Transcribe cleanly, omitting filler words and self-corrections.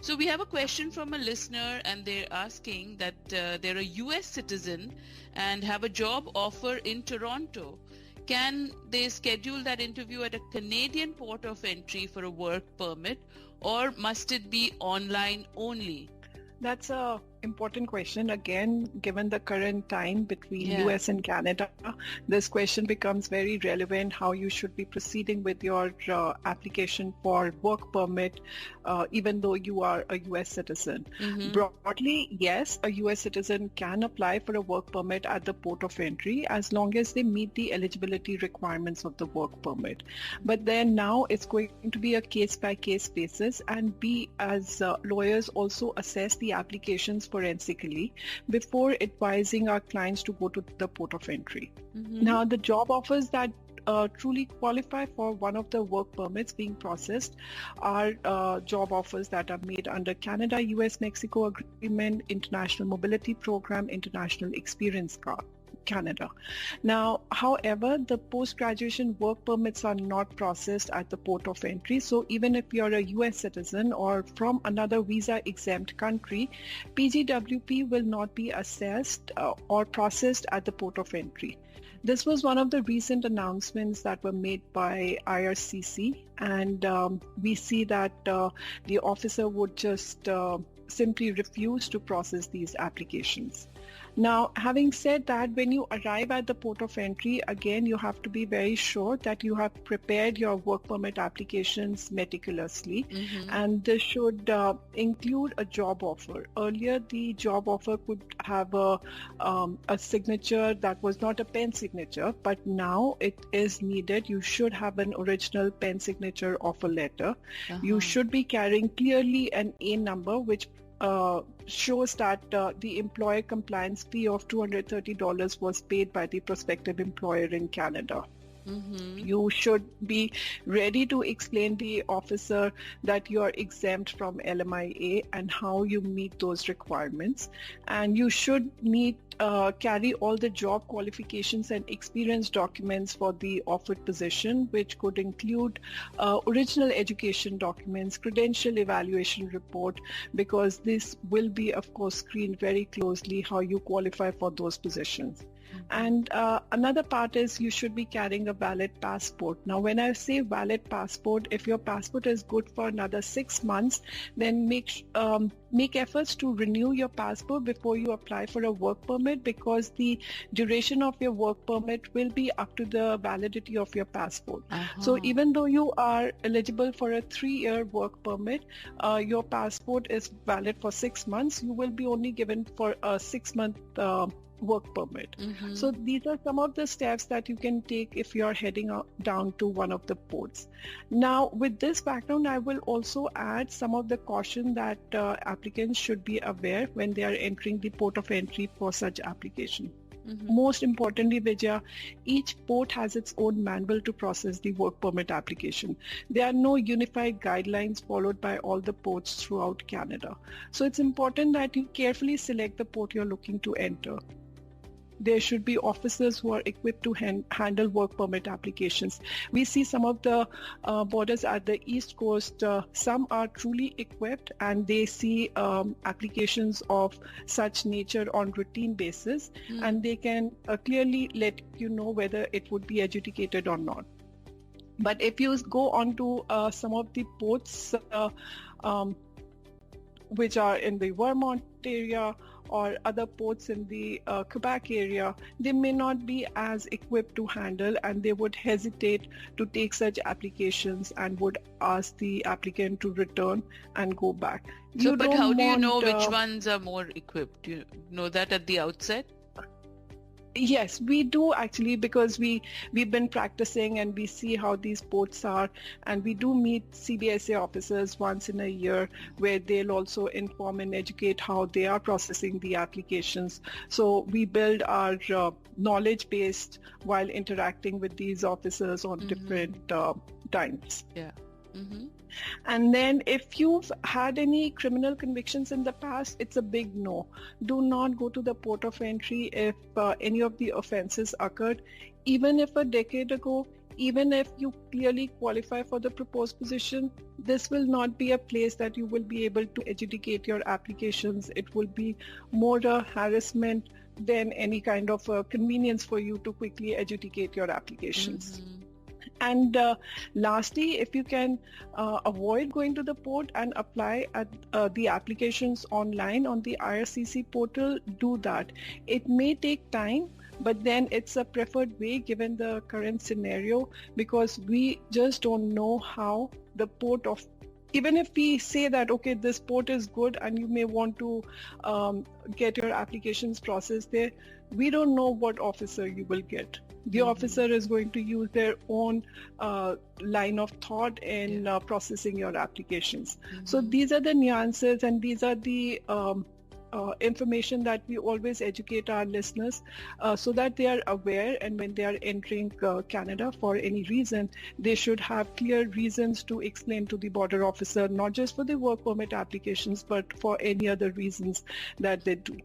So we have a question from a listener, and they're asking that they're a US citizen and have a job offer in Toronto. Can they schedule that interview at a Canadian port of entry for a work permit, or must it be online only? That's a important question. Again, given the current time between US and Canada, this question becomes very relevant, how you should be proceeding with your application for work permit, even though you are a US citizen. Broadly, yes, a US citizen can apply for a work permit at the port of entry as long as they meet the eligibility requirements of the work permit. But then now it's going to be a case-by-case basis, and we as lawyers also assess the applications forensically before advising our clients to go to the port of entry. Now, the job offers that truly qualify for one of the work permits being processed are job offers that are made under Canada, US, Mexico Agreement, International Mobility Program, International Experience Card. Canada. Now, however, the post-graduation work permits are not processed at the port of entry. So even if you're a US citizen or from another visa-exempt country, PGWP will not be assessed or processed at the port of entry. This was one of the recent announcements that were made by IRCC, and we see that the officer would just simply refuse to process these applications. Now, having said that, when you arrive at the port of entry, again, you have to be very sure that you have prepared your work permit applications meticulously, and this should include a job offer. Earlier, the job offer could have a signature that was not a pen signature, but now it is needed. You should have an original pen signature offer letter. You should be carrying clearly an A number, which shows that the employer compliance fee of $230 was paid by the prospective employer in Canada. You should be ready to explain the officer that you are exempt from LMIA and how you meet those requirements. And you should carry all the job qualifications and experience documents for the offered position, which could include original education documents, credential evaluation report, because this will be, of course, screened very closely how you qualify for those positions. And another part is you should be carrying a valid passport. Now, when I say valid passport, if your passport is good for another 6 months, then make efforts to renew your passport before you apply for a work permit, because the duration of your work permit will be up to the validity of your passport. So even though you are eligible for a 3-year work permit, your passport is valid for 6 months, you will be only given for a 6-month work permit. So these are some of the steps that you can take if you're heading down to one of the ports. Now, with this background, I will also add some of the caution that applicants should be aware when they are entering the port of entry for such application. Most importantly, Vijaya, each port has its own manual to process the work permit application. There are no unified guidelines followed by all the ports throughout Canada. So it's important that you carefully select the port you're looking to enter. There should be officers who are equipped to handle work permit applications. We see some of the borders at the East Coast, some are truly equipped and they see applications of such nature on routine basis, and they can clearly let you know whether it would be adjudicated or not. But if you go on to some of the ports which are in the Vermont area or other ports in the Quebec area, they may not be as equipped to handle, and they would hesitate to take such applications and would ask the applicant to return and go back. So, but how do you know which ones are more equipped? Do you know that at the outset? Yes, we do actually, because we've been practicing and we see how these ports are, and we do meet CBSA officers once in a year where they'll also inform and educate how they are processing the applications. So we build our knowledge based while interacting with these officers on different times. Yeah. And then if you've had any criminal convictions in the past, it's a big no. Do not go to the port of entry if any of the offenses occurred. Even if a decade ago, even if you clearly qualify for the proposed position, this will not be a place that you will be able to adjudicate your applications. It will be more a harassment than any kind of convenience for you to quickly adjudicate your applications. Mm-hmm. And lastly, if you can avoid going to the port and apply at the applications online on the IRCC portal, do that. It may take time, but then it's a preferred way given the current scenario, because we just don't know how the port of, even if we say that, okay, this port is good and you may want to get your applications processed there, we don't know what officer you will get. The officer is going to use their own line of thought in processing your applications. So these are the nuances, and these are the information that we always educate our listeners so that they are aware, and when they are entering Canada for any reason, they should have clear reasons to explain to the border officer, not just for the work permit applications, but for any other reasons that they do.